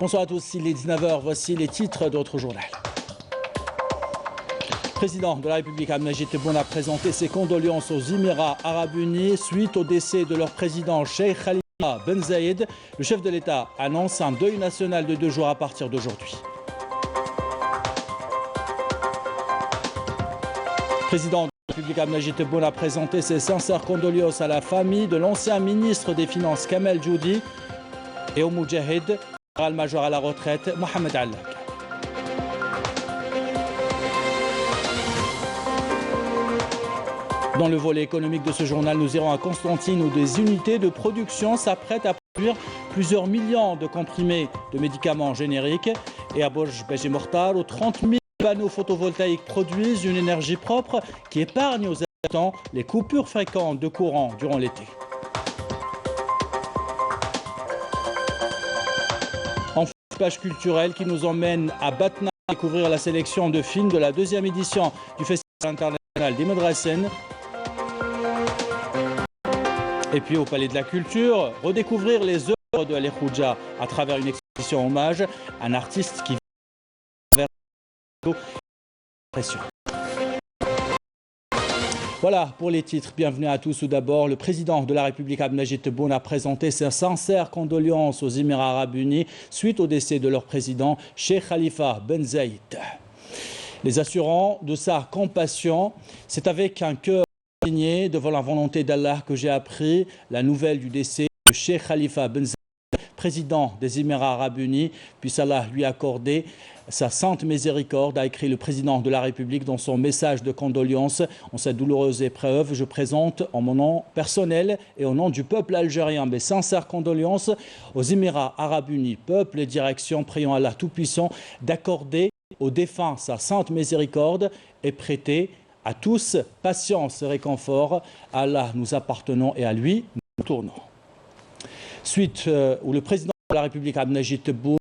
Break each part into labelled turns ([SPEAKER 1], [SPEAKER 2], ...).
[SPEAKER 1] Bonsoir à tous, il est 19h, voici les titres d'autres journaux. Le président de la République Abdelmajid Tebboune a présenté ses condoléances aux Émirats Arabes Unis suite au décès de leur président Cheikh Khalifa Ben Zayed. Le chef de l'État annonce un deuil national de 2 jours à partir d'aujourd'hui. Le président de la République Abdelmajid Tebboune a présenté ses sincères condoléances à la famille de l'ancien ministre des Finances Kamel Djoudi et au Moudjahid, général-major à la retraite Mohamed Allak. Dans le volet économique de ce journal, nous irons à Constantine où des unités de production s'apprêtent à produire plusieurs millions de comprimés de médicaments génériques. Et à Borj Beji Mortar, où 30 000 panneaux photovoltaïques produisent une énergie propre qui épargne aux habitants les coupures fréquentes de courant durant l'été. Enfin, page culturelle qui nous emmène à Batna découvrir la sélection de films de la 2e édition du Festival international des Madrassen. Et puis au Palais de la Culture, redécouvrir les œuvres de Ali Khouja à travers une exposition hommage à un artiste qui vit l'impression. Voilà pour les titres. Bienvenue à tous. Tout d'abord, le président de la République Abdelmajid Tebboune a présenté ses sincères condoléances aux Émirats Arabes Unis suite au décès de leur président Cheikh Khalifa Ben Zayed. Les assurant de sa compassion, c'est avec un cœur devant la volonté d'Allah que j'ai appris la nouvelle du décès de Cheikh Khalifa Ben Zayed, président des Émirats Arabes Unis. Puisse Allah lui accorder sa sainte miséricorde, a écrit le président de la République dans son message de condoléances. En cette douloureuse épreuve, je présente en mon nom personnel et au nom du peuple algérien mes sincères condoléances aux Émirats Arabes Unis. Peuple et direction, prions Allah Tout-Puissant d'accorder aux défunts sa sainte miséricorde et prêter à tous patience et réconfort. À Allah nous appartenons et à lui nous tournons. Suite où le président de la République Abdelmajid Tebboune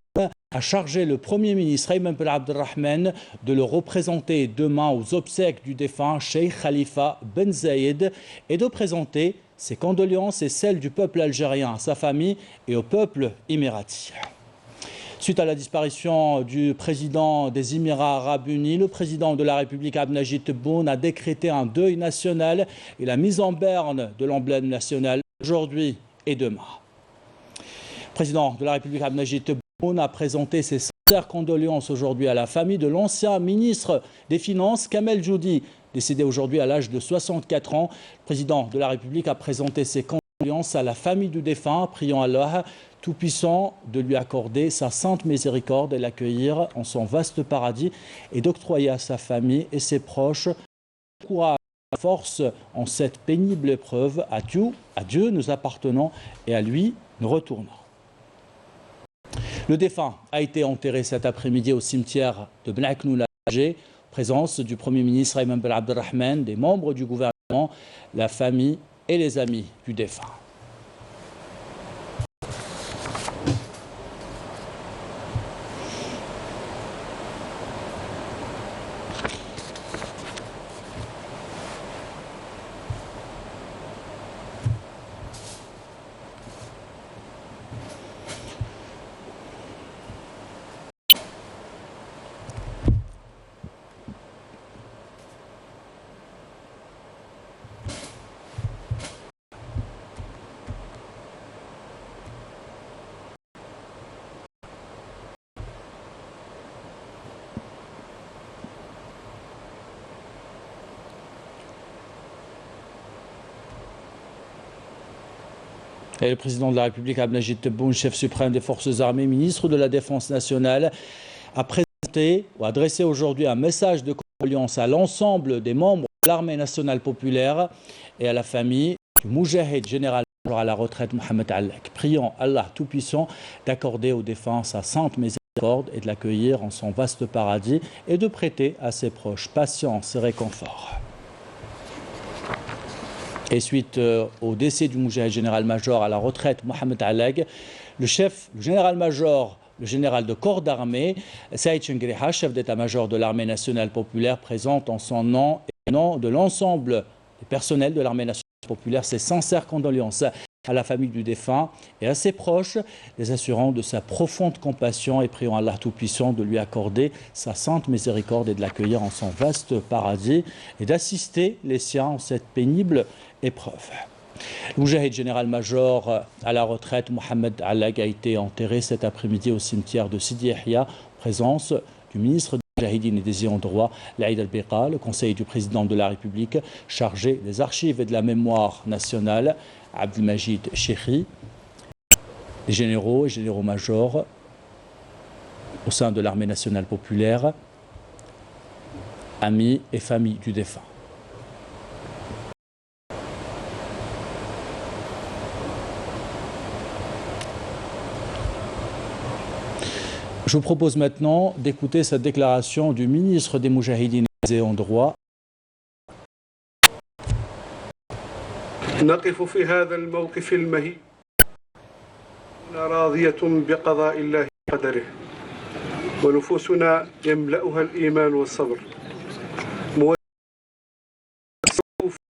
[SPEAKER 1] a chargé le Premier ministre Ayman Ben Abdelrahman de le représenter demain aux obsèques du défunt Cheikh Khalifa Ben Zayed et de présenter ses condoléances et celles du peuple algérien à sa famille et au peuple émirati. Suite à la disparition du président des Émirats Arabes Unis, le président de la République Abdelmajid Tebboune a décrété un deuil national et la mise en berne de l'emblème national aujourd'hui et demain. Le président de la République Abdelmajid Tebboune a présenté ses sincères condoléances aujourd'hui à la famille de l'ancien ministre des Finances Kamel Djoudi, décédé aujourd'hui à l'âge de 64 ans. Le président de la République a présenté ses condoléances à la famille du défunt, priant Allah Tout-Puissant de lui accorder sa sainte miséricorde et l'accueillir en son vaste paradis et d'octroyer à sa famille et ses proches courage et force en cette pénible épreuve. À Dieu nous appartenons et à lui nous retournons. Le défunt a été enterré cet après-midi au cimetière de Ben Aknoula, présence du Premier ministre Ayman Ben Abdelrahman, des membres du gouvernement, la famille et les amis du défunt. Et le président de la République Abdelmajid Tebboune, chef suprême des forces armées, ministre de la Défense nationale, a présenté ou adressé aujourd'hui un message de condoléances à l'ensemble des membres de l'armée nationale populaire et à la famille du Moudjahid général à la retraite Mohamed Allak. Prions Allah Tout-Puissant d'accorder aux défunts sa sainte miséricorde et de l'accueillir en son vaste paradis et de prêter à ses proches patience et réconfort. Et suite au décès du Moudjahid général-major à la retraite Mohamed Allak, le général-major, le général de corps d'armée, Saïd Chengriha, chef d'état-major de l'armée nationale populaire, présente en son nom et au nom de l'ensemble des personnels de l'armée nationale populaire ses sincères condoléances à la famille du défunt et à ses proches, les assurant de sa profonde compassion et priant Allah Tout-Puissant de lui accorder sa sainte miséricorde et de l'accueillir en son vaste paradis et d'assister les siens en cette pénible épreuve. Le Moujahid général-major à la retraite, Mohamed Allag, a été enterré cet après-midi au cimetière de Sidi Yahya, en présence du ministre des Moujahidines et des ayants droit, Laïd Al-Biqa, le conseil du président de la République chargé des archives et de la mémoire nationale, Abdelmajid Chekhi, les généraux et généraux-majors au sein de l'armée nationale populaire, amis et familles du défunt. Je vous propose maintenant d'écouter cette déclaration du ministre des Moujahidines et des ayants droit.
[SPEAKER 2] نقف في هذا الموقف المهيب راضية بقضاء الله وقدره ونفوسنا يملأها الإيمان والصبر موقف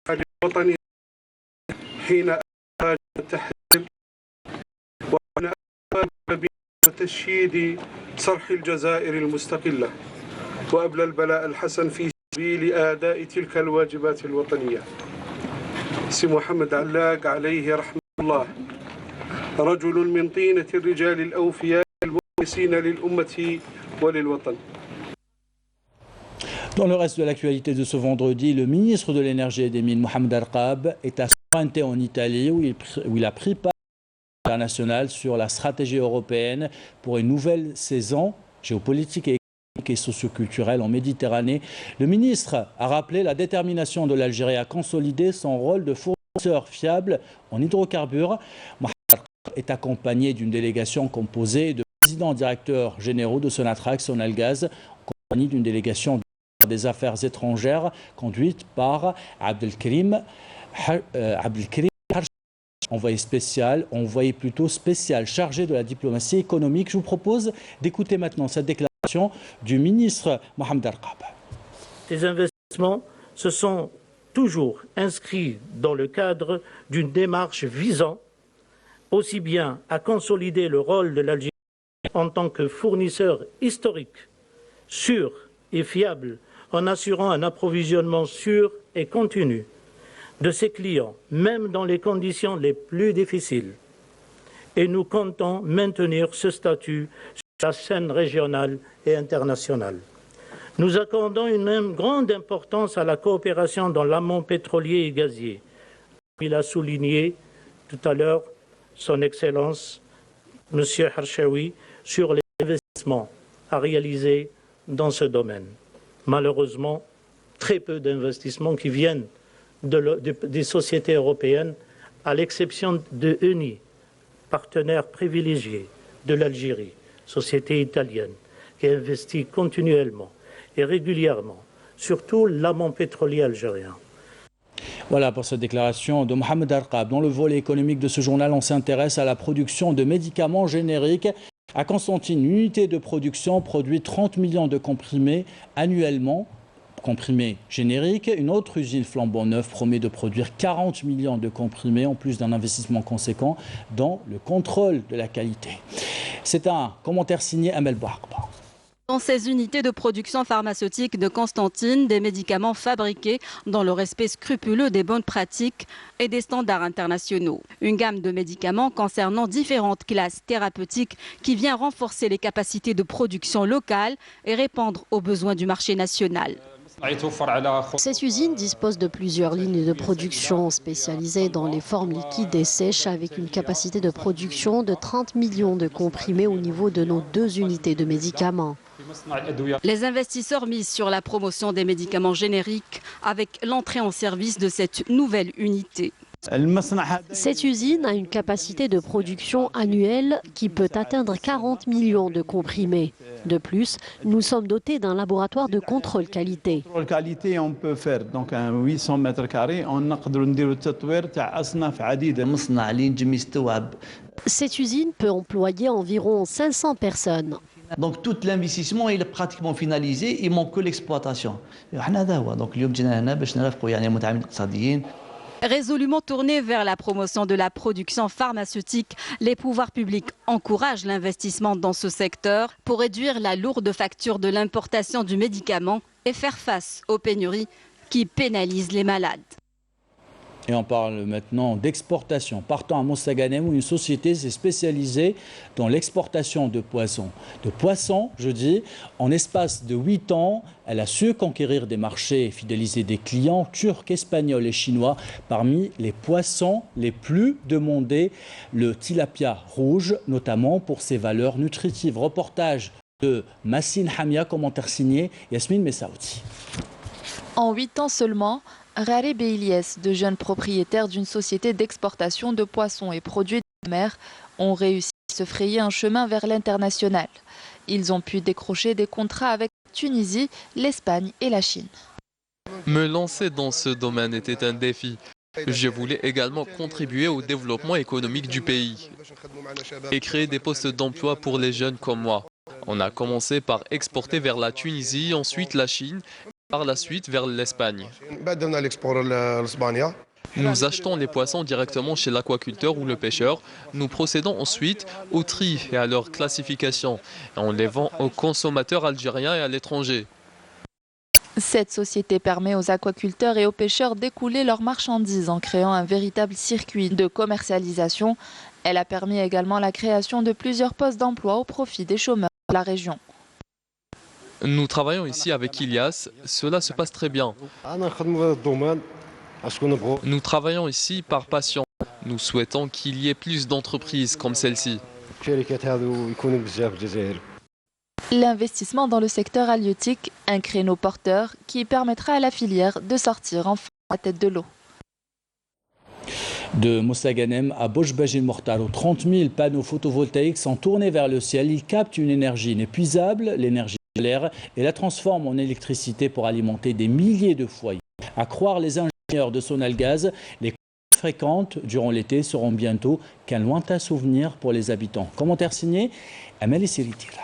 [SPEAKER 2] للوطن حين أخرج التحرير وأنا أقبل بتشييد صرح الجزائر المستقلة وأبلى البلاء الحسن في سبيل أداء تلك الواجبات الوطنية. سي محمد علاق عليه رحمة الله رجل من طينة الرجال الأوفياء المخلصين للأمة وللوطن.
[SPEAKER 1] Dans le reste de l'actualité de ce vendredi, le ministre de l'Énergie et des Mines, Mohamed Arqab, est à Sorrente en Italie où il a pris part international sur la stratégie européenne pour une nouvelle saison géopolitique et économique et socioculturelle en Méditerranée. Le ministre a rappelé la détermination de l'Algérie à consolider son rôle de fournisseur fiable en hydrocarbures. Mohamed Arqab est accompagné d'une délégation composée de présidents directeurs généraux de Sonatrach, Sonalgaz, en compagnie d'une délégation des affaires étrangères conduite par Abdelkrim envoyé spécial chargé de la diplomatie économique. Je vous propose d'écouter maintenant cette déclaration du ministre Mohamed Arqab.
[SPEAKER 3] Ces investissements se sont toujours inscrits dans le cadre d'une démarche visant aussi bien à consolider le rôle de l'Algérie en tant que fournisseur historique, sûr et fiable, en assurant un approvisionnement sûr et continu de ses clients, même dans les conditions les plus difficiles. Et nous comptons maintenir ce statut sur la scène régionale et internationale. Nous accordons une même grande importance à la coopération dans l'amont pétrolier et gazier. Il a souligné tout à l'heure son Excellence, M. Harshawi, sur les investissements à réaliser dans ce domaine. Malheureusement, très peu d'investissements qui viennent des sociétés européennes, à l'exception de ENI, partenaire privilégié de l'Algérie, société italienne, qui investit continuellement et régulièrement, surtout l'amont pétrolier algérien.
[SPEAKER 1] Voilà pour cette déclaration de Mohamed Arqab. Dans le volet économique de ce journal, on s'intéresse à la production de médicaments génériques. À Constantine, une unité de production produit 30 millions de comprimés annuellement. Comprimés génériques. Une autre usine flambant neuve promet de produire 40 millions de comprimés en plus d'un investissement conséquent dans le contrôle de la qualité. C'est un commentaire signé Amel Bouakba.
[SPEAKER 4] Dans ces unités de production pharmaceutique de Constantine, des médicaments fabriqués dans le respect scrupuleux des bonnes pratiques et des standards internationaux. Une gamme de médicaments concernant différentes classes thérapeutiques qui vient renforcer les capacités de production locale et répondre aux besoins du marché national.
[SPEAKER 5] Cette usine dispose de plusieurs lignes de production spécialisées dans les formes liquides et sèches avec une capacité de production de 30 millions de comprimés au niveau de nos 2 unités de médicaments.
[SPEAKER 4] Les investisseurs misent sur la promotion des médicaments génériques avec l'entrée en service de cette nouvelle unité.
[SPEAKER 5] Cette usine a une capacité de production annuelle qui peut atteindre 40 millions de comprimés. De plus, nous sommes dotés d'un laboratoire de contrôle qualité.
[SPEAKER 6] On peut faire donc un 800 mètres carrés.
[SPEAKER 5] Cette usine peut employer environ 500 personnes.
[SPEAKER 7] Donc tout l'investissement est pratiquement finalisé, il manque que l'exploitation. Donc اليوم جينا هنا باش نرافقوا يعني المتعاملين الاقتصاديين
[SPEAKER 4] Résolument tournés vers la promotion de la production pharmaceutique, les pouvoirs publics encouragent l'investissement dans ce secteur pour réduire la lourde facture de l'importation du médicament et faire face aux pénuries qui pénalisent les malades.
[SPEAKER 1] Et on parle maintenant d'exportation. Partons à Mostaganem où une société s'est spécialisée dans l'exportation de poissons. De poissons, je dis, en espace de 8 ans, elle a su conquérir des marchés et fidéliser des clients turcs, espagnols et chinois. Parmi les poissons les plus demandés, le tilapia rouge, notamment pour ses valeurs nutritives. Reportage de Massine Hamia, commentaire signé Yasmine Messaouti.
[SPEAKER 8] En 8 ans seulement, Rareb et Ilyes, deux jeunes propriétaires d'une société d'exportation de poissons et produits de mer, ont réussi à se frayer un chemin vers l'international. Ils ont pu décrocher des contrats avec la Tunisie, l'Espagne et la Chine.
[SPEAKER 9] Me lancer dans ce domaine était un défi. Je voulais également contribuer au développement économique du pays et créer des postes d'emploi pour les jeunes comme moi. On a commencé par exporter vers la Tunisie, ensuite la Chine, par la suite vers l'Espagne. Nous achetons les poissons directement chez l'aquaculteur ou le pêcheur. Nous procédons ensuite au tri et à leur classification. On les vend aux consommateurs algériens et à l'étranger.
[SPEAKER 8] Cette société permet aux aquaculteurs et aux pêcheurs d'écouler leurs marchandises en créant un véritable circuit de commercialisation. Elle a permis également la création de plusieurs postes d'emploi au profit des chômeurs de la région.
[SPEAKER 9] Nous travaillons ici avec Ilyes, cela se passe très bien. Nous travaillons ici par passion. Nous souhaitons qu'il y ait plus d'entreprises comme celle-ci.
[SPEAKER 8] L'investissement dans le secteur halieutique, un créneau porteur qui permettra à la filière de sortir enfin à la tête de l'eau.
[SPEAKER 1] De Mostaganem à Bojbajil-Mortalo, 30 000 panneaux photovoltaïques sont tournés vers le ciel. Ils captent une énergie inépuisable, l'énergie solaire, et la transforment en électricité pour alimenter des milliers de foyers. À croire les ingénieurs de Sonalgaz, les coupures fréquentes durant l'été seront bientôt qu'un lointain souvenir pour les habitants. Commentaire signé Amel Siritira.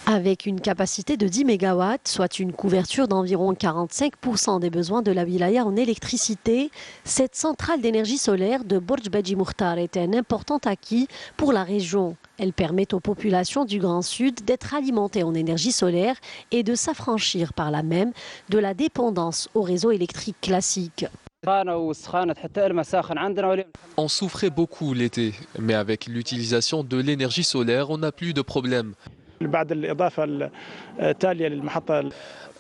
[SPEAKER 5] Avec une capacité de 10 MW, soit une couverture d'environ 45% des besoins de la wilaya en électricité, cette centrale d'énergie solaire de Borj Badji Mukhtar est un important acquis pour la région. Elle permet aux populations du Grand Sud d'être alimentées en énergie solaire et de s'affranchir par là même de la dépendance au réseau électrique classique.
[SPEAKER 9] On souffrait beaucoup l'été, mais avec l'utilisation de l'énergie solaire, on n'a plus de problème.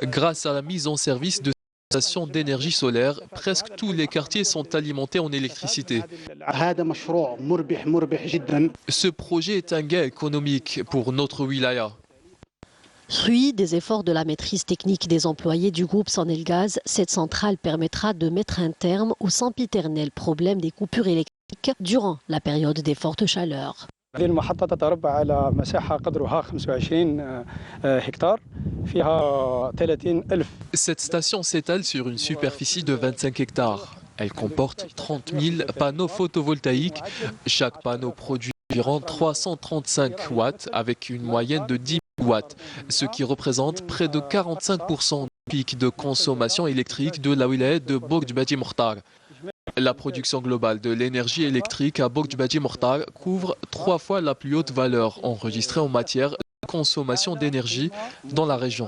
[SPEAKER 9] Grâce à la mise en service de stations d'énergie solaire, presque tous les quartiers sont alimentés en électricité. Ce projet est un gain économique pour notre wilaya.
[SPEAKER 5] Fruit des efforts de la maîtrise technique des employés du groupe Sonelgaz, cette centrale permettra de mettre un terme au sempiternel problème des coupures électriques durant la période des fortes chaleurs.
[SPEAKER 9] Cette station s'étale sur une superficie de 25 hectares. Elle comporte 30 000 panneaux photovoltaïques. Chaque panneau produit environ 335 watts avec une moyenne de 10 watts, ce qui représente près de 45% du pic de consommation électrique de la wilaya de Borj Badji Mukhtar. La production globale de l'énergie électrique à Borj Badji Mukhtar couvre 3 fois la plus haute valeur enregistrée en matière de consommation d'énergie dans la région.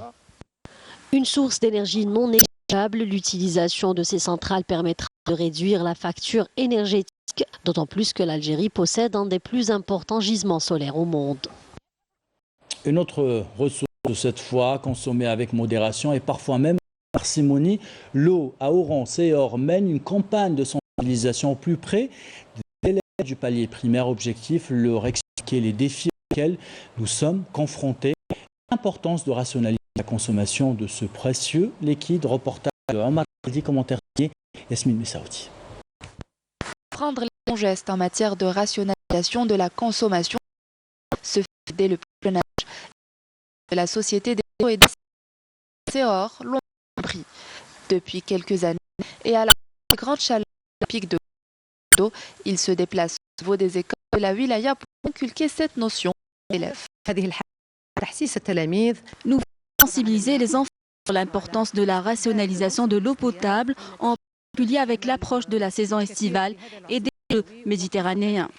[SPEAKER 5] Une source d'énergie non négligeable, l'utilisation de ces centrales permettra de réduire la facture énergétique, d'autant plus que l'Algérie possède un des plus importants gisements solaires au monde.
[SPEAKER 1] Une autre ressource de cette fois consommée avec modération et parfois même parcimonie, l'eau à Oran, Céor mène une campagne de sensibilisation au plus près des élèves du palier primaire. Objectif, leur expliquer les défis auxquels nous sommes confrontés, l'importance de rationaliser la consommation de ce précieux liquide. Reportage de Omar Khaldi, commentaire signé Yasmine Messaouti.
[SPEAKER 8] Prendre les bons gestes en matière de rationalisation de la consommation se fait dès le plus jeune âge. La société des eaux et des Céor l'ont compris depuis quelques années et à la grande chaleur pic de d'eau, ils se déplacent au niveau des écoles de la wilaya pour inculquer cette notion aux élèves.
[SPEAKER 4] Nous sensibiliser les enfants sur l'importance de la rationalisation de l'eau potable en particulier avec l'approche de la saison estivale et des Jeux méditerranéens.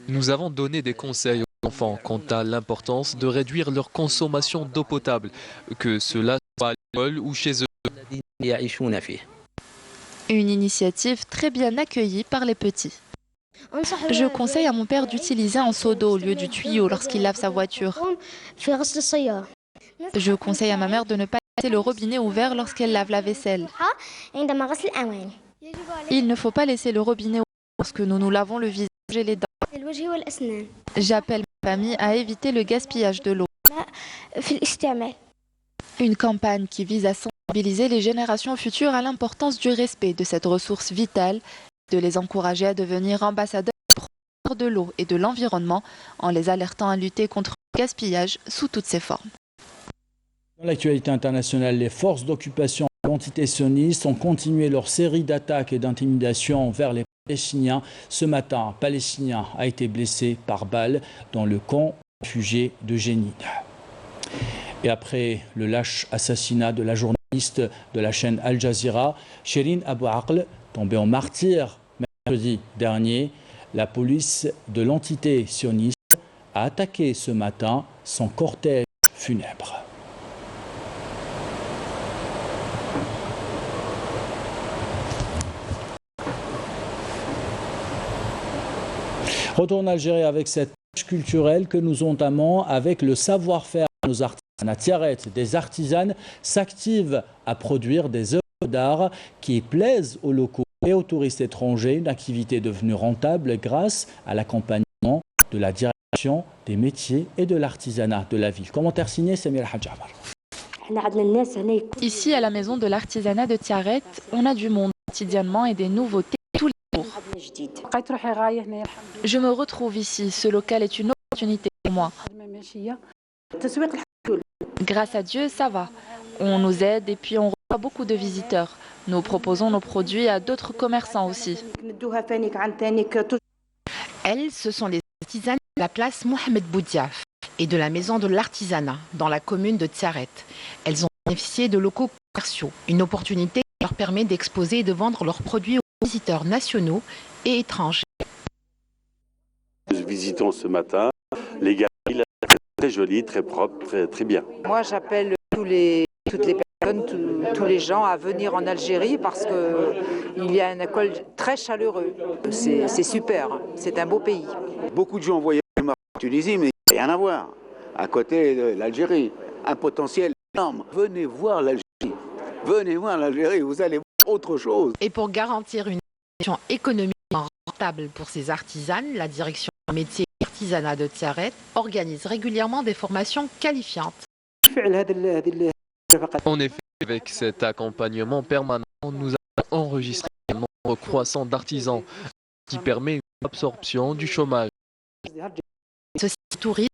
[SPEAKER 9] Nous avons donné des conseils aux enfants quant à l'importance de réduire leur consommation d'eau potable, que cela soit à l'école ou chez eux.
[SPEAKER 8] Une initiative très bien accueillie par les petits. Je conseille à mon père d'utiliser un seau d'eau au lieu du tuyau lorsqu'il lave sa voiture. Je conseille à ma mère de ne pas laisser le robinet ouvert lorsqu'elle lave la vaisselle. Il ne faut pas laisser le robinet ouvert lorsque nous nous lavons le visage et les dents. J'appelle ma famille à éviter le gaspillage de l'eau. Une campagne qui vise à sensibiliser les générations futures à l'importance du respect de cette ressource vitale, de les encourager à devenir ambassadeurs de l'eau et de l'environnement en les alertant à lutter contre le gaspillage sous toutes ses formes.
[SPEAKER 1] Dans l'actualité internationale, les forces d'occupation de l'entité sioniste ont continué leur série d'attaques et d'intimidations envers les Palestiniens. Ce matin, un Palestinien a été blessé par balle dans le camp réfugié de Jenin. Et après le lâche assassinat de la journaliste de la chaîne Al Jazeera, Shirin Abu Akleh, tombée en martyr mercredi dernier, la police de l'entité sioniste a attaqué ce matin son cortège funèbre. Retour en Algérie avec cette page culturelle que nous entamons avec le savoir-faire de nos artisans. À Tiaret, des artisanes s'activent à produire des œuvres d'art qui plaisent aux locaux et aux touristes étrangers, une activité devenue rentable grâce à l'accompagnement de la direction des métiers et de l'artisanat de la ville. Commentaire signé Samir Hadjamar.
[SPEAKER 8] Ici, à la maison de l'artisanat de Tiaret, on a du monde quotidiennement et des nouveautés tous les jours. Je me retrouve ici. Ce local est une opportunité pour moi. Grâce à Dieu, ça va. On nous aide et puis on reçoit beaucoup de visiteurs. Nous proposons nos produits à d'autres commerçants aussi.
[SPEAKER 10] Elles, ce sont les artisanes de la place Mohamed Boudiaf et de la maison de l'artisanat dans la commune de Tiaret. Elles ont bénéficié de locaux commerciaux, une opportunité qui leur permet d'exposer et de vendre leurs produits aux visiteurs nationaux et étrangers.
[SPEAKER 11] Visitons ce matin les galeries, très jolies, très propres, très bien.
[SPEAKER 12] Moi, j'appelle toutes les personnes, tous les gens à venir en Algérie parce qu'il y a un école très chaleureux. C'est super, c'est un beau pays.
[SPEAKER 13] Beaucoup de gens voyagent en Tunisie, mais rien à voir. À côté de l'Algérie, un potentiel énorme. Venez voir l'Algérie. Venez voir l'Algérie, vous allez voir autre chose.
[SPEAKER 10] Et pour garantir une situation économiquement rentable pour ces artisanes, la direction métier et artisanat de Tiaret organise régulièrement des formations qualifiantes.
[SPEAKER 9] En effet, avec cet accompagnement permanent, nous avons enregistré un nombre croissant d'artisans qui permet une absorption du chômage.
[SPEAKER 10] Ceci tourisme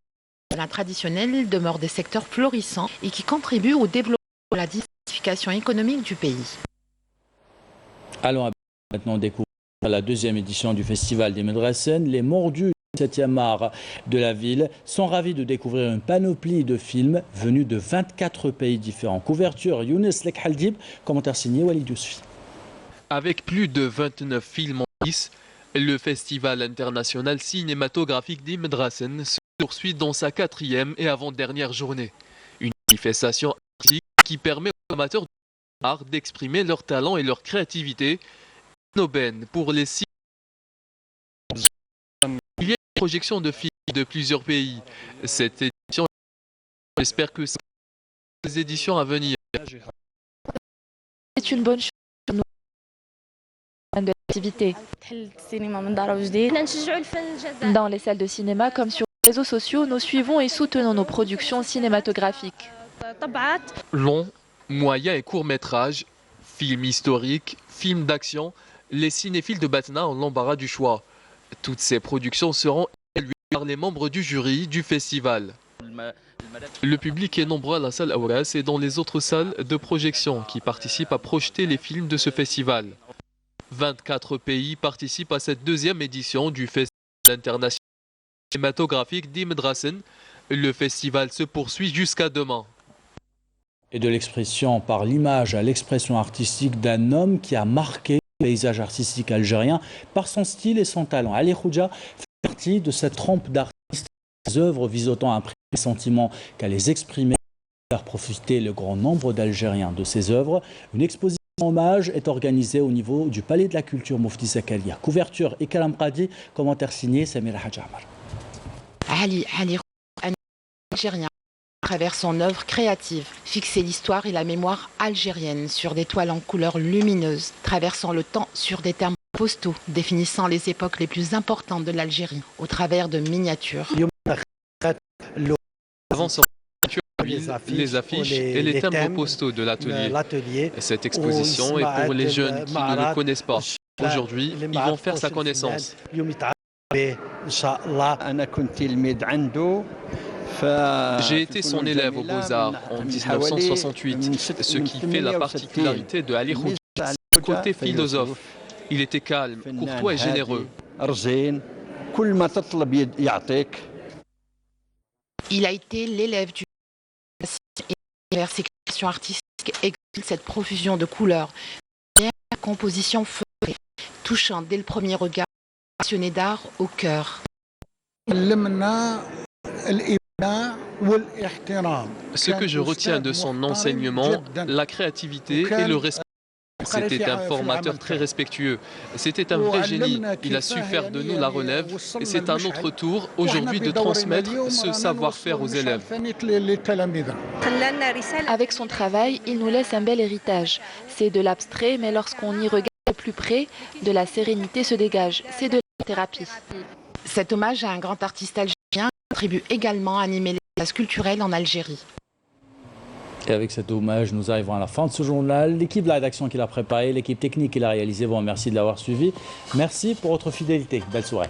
[SPEAKER 10] traditionnel demeure des secteurs florissants et qui contribuent au développement de la diversification économique du pays.
[SPEAKER 1] Allons maintenant découvrir la deuxième édition du Festival des Medrassen. Les mordus du 7e art de la ville sont ravis de découvrir une panoplie de films venus de 24 pays différents. Couverture Younes Lekhaldib, commentaire signé Walid Yousfi.
[SPEAKER 9] Avec plus de 29 films en lice, le Festival international cinématographique des Medrassen se poursuit dans sa 4e et avant-dernière journée. Une manifestation artistique qui permet aux amateurs d'art d'exprimer leur talent et leur créativité. Une aubaine pour les cinémas. Il y a une projection de films de plusieurs pays. Cette édition, j'espère que c'est les éditions à venir.
[SPEAKER 8] C'est une bonne chose pour nous de l'activité. Dans les salles de cinéma comme sur les réseaux sociaux, nous suivons et soutenons nos productions cinématographiques.
[SPEAKER 9] Long, moyen et court métrage, films historiques, films d'action, les cinéphiles de Batna ont l'embarras du choix. Toutes ces productions seront évaluées par les membres du jury du festival. Le public est nombreux à la salle Aouras et dans les autres salles de projection qui participent à projeter les films de ce festival. 24 pays participent à cette deuxième édition du Festival international cinématographique des Medrassen. Le festival se poursuit jusqu'à demain.
[SPEAKER 1] Et de l'expression par l'image à l'expression artistique d'un homme qui a marqué le paysage artistique algérien par son style et son talent. Ali Khoudia fait partie de cette trempe d'artistes, des œuvres visant à imprimer les sentiments qu'à les exprimer, faire profiter le grand nombre d'Algériens de ces œuvres. Une exposition hommage est organisée au niveau du Palais de la Culture Moufti Zakaria. Couverture et Kalam Qadi, commentaire signé Samira Hadjamar.
[SPEAKER 10] Ali algérien, à travers son œuvre créative, fixer l'histoire et la mémoire algérienne sur des toiles en couleurs lumineuses, traversant le temps sur des termes postaux, définissant les époques les plus importantes de l'Algérie, au travers de miniatures.
[SPEAKER 9] Avant son les affiches et les timbres postaux de l'atelier. Cette exposition est pour les jeunes qui ne le connaissent pas. Aujourd'hui, ils vont faire sa connaissance. J'ai été son élève aux Beaux-Arts en 1968, ce qui fait la particularité de Ali Khoudia, c'est le côté philosophe. Il était calme, courtois et généreux.
[SPEAKER 10] Il a été l'élève du et vers ses créations artistiques exulte cette profusion de couleurs, la composition feutrée, touchant dès le premier regard, passionné d'art au cœur.
[SPEAKER 9] Ce que je retiens de son enseignement, la créativité et le respect. C'était un formateur très respectueux. C'était un vrai génie. Il a su faire de nous la relève. C'est à notre tour aujourd'hui de transmettre ce savoir-faire aux élèves.
[SPEAKER 8] Avec son travail, il nous laisse un bel héritage. C'est de l'abstrait, mais lorsqu'on y regarde de plus près, de la sérénité se dégage. C'est de la thérapie.
[SPEAKER 10] Cet hommage à un grand artiste algérien contribue également à animer l'espace culturel en Algérie.
[SPEAKER 1] Et avec cet hommage, nous arrivons à la fin de ce journal. L'équipe de la rédaction qui l'a préparé, l'équipe technique qui l'a réalisé, vous remercie de l'avoir suivi. Merci pour votre fidélité. Belle soirée.